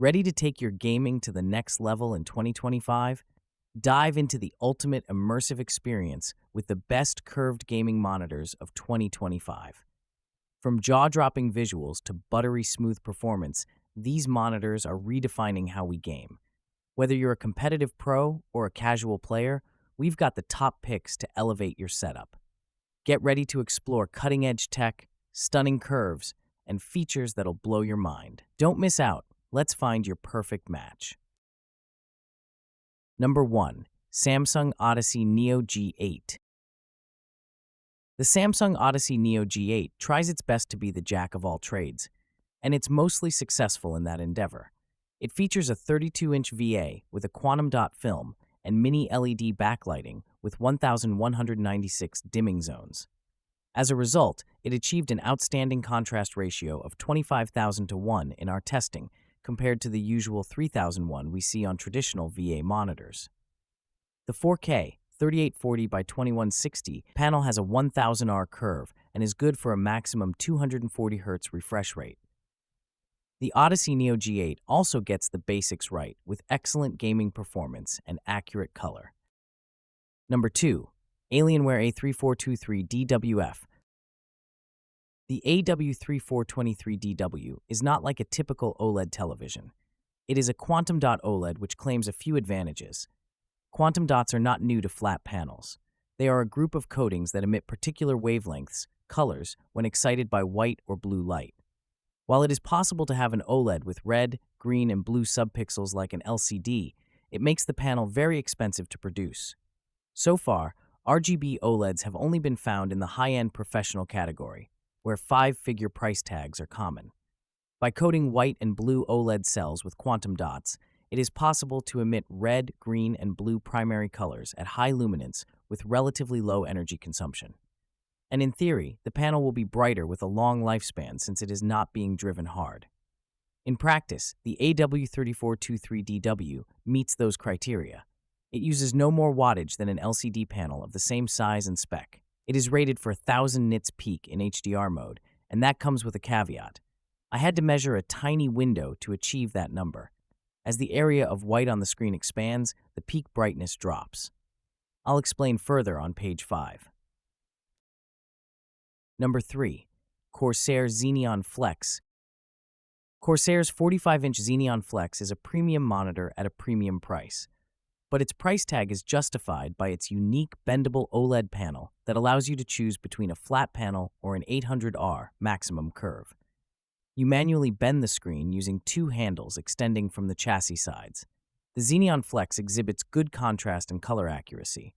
Ready to take your gaming to the next level in 2025? Dive into the ultimate immersive experience with the best curved gaming monitors of 2025. From jaw-dropping visuals to buttery smooth performance, these monitors are redefining how we game. Whether you're a competitive pro or a casual player, we've got the top picks to elevate your setup. Get ready to explore cutting-edge tech, stunning curves, and features that'll blow your mind. Don't miss out. Let's find your perfect match. Number 1. Samsung Odyssey Neo G8. The Samsung Odyssey Neo G8 tries its best to be the jack of all trades, and it's mostly successful in that endeavor. It features a 32-inch VA with a quantum dot film and mini LED backlighting with 1,196 dimming zones. As a result, it achieved an outstanding contrast ratio of 25,000 to 1 in our testing, compared to the usual 3001 we see on traditional VA monitors. The 4K 3840 by 2160 panel has a 1000R curve and is good for a maximum 240 Hz refresh rate. The Odyssey Neo G8 also gets the basics right with excellent gaming performance and accurate color. Number 2. Alienware A342DW. The AW3423DW is not like a typical OLED television. It is a quantum dot OLED which claims a few advantages. Quantum dots are not new to flat panels. They are a group of coatings that emit particular wavelengths, colors, when excited by white or blue light. While it is possible to have an OLED with red, green, and blue subpixels like an LCD, it makes the panel very expensive to produce. So far, RGB OLEDs have only been found in the high-end professional category, where 5-figure price tags are common. By coating white and blue OLED cells with quantum dots, it is possible to emit red, green, and blue primary colors at high luminance with relatively low energy consumption. And in theory, the panel will be brighter with a long lifespan since it is not being driven hard. In practice, the AW3423DW meets those criteria. It uses no more wattage than an LCD panel of the same size and spec. It is rated for 1000 nits peak in HDR mode, and that comes with a caveat. I had to measure a tiny window to achieve that number. As the area of white on the screen expands, the peak brightness drops. I'll explain further on page 5. Number 3. Corsair Xenon Flex. Corsair's 45-inch Xenon Flex is a premium monitor at a premium price. But its price tag is justified by its unique bendable OLED panel that allows you to choose between a flat panel or an 800R maximum curve. You manually bend the screen using 2 handles extending from the chassis sides. The Xenon Flex exhibits good contrast and color accuracy.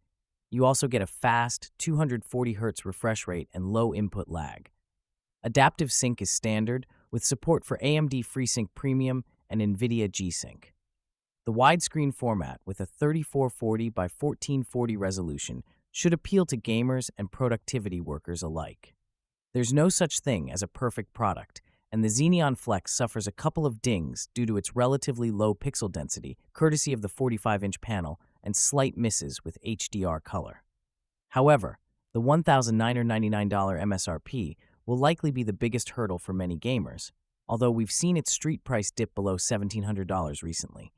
You also get a fast 240 Hz refresh rate and low input lag. Adaptive Sync is standard, with support for AMD FreeSync Premium and NVIDIA G-Sync. The widescreen format with a 3440 by 1440 resolution should appeal to gamers and productivity workers alike. There's no such thing as a perfect product, and the Xenon Flex suffers a couple of dings due to its relatively low pixel density, courtesy of the 45-inch panel, and slight misses with HDR color. However, the $1,999 MSRP will likely be the biggest hurdle for many gamers, although we've seen its street price dip below $1,700 recently.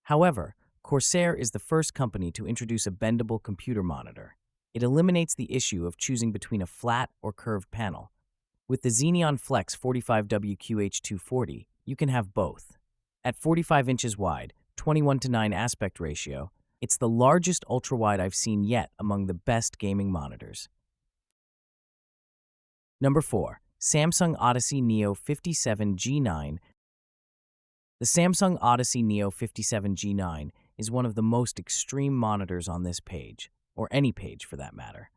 However, Corsair is the first company to introduce a bendable computer monitor. It eliminates the issue of choosing between a flat or curved panel. With the Xenon Flex 45WQH240, you can have both. At 45 inches wide, 21:9 aspect ratio, it's the largest ultrawide I've seen yet among the best gaming monitors. Number 4. Samsung Odyssey Neo 57G9. The Samsung Odyssey Neo 57G9 is one of the most extreme monitors on this page, or any page for that matter.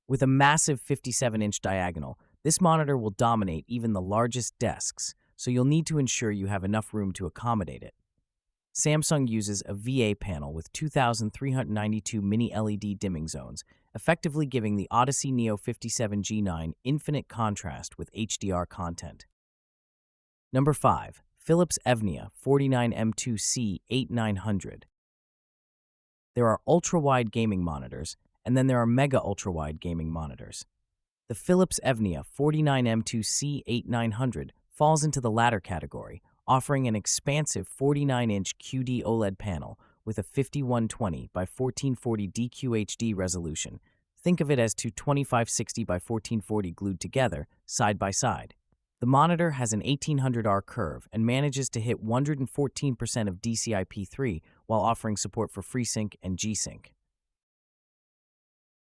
With a massive 57-inch diagonal, this monitor will dominate even the largest desks, so you'll need to ensure you have enough room to accommodate it. Samsung uses a VA panel with 2,392 mini LED dimming zones, effectively giving the Odyssey Neo 57G9 infinite contrast with HDR content. Number 5. Philips Evia 49M2C8900. There are ultra-wide gaming monitors, and then there are mega ultra-wide gaming monitors. The Philips Evia 49M2C8900 falls into the latter category, offering an expansive 49-inch QD OLED panel with a 5120 by 1440 DQHD resolution. Think of it as two 2560 by 1440 glued together, side by side. The monitor has an 1800R curve and manages to hit 114% of DCI-P3 while offering support for FreeSync and G-Sync.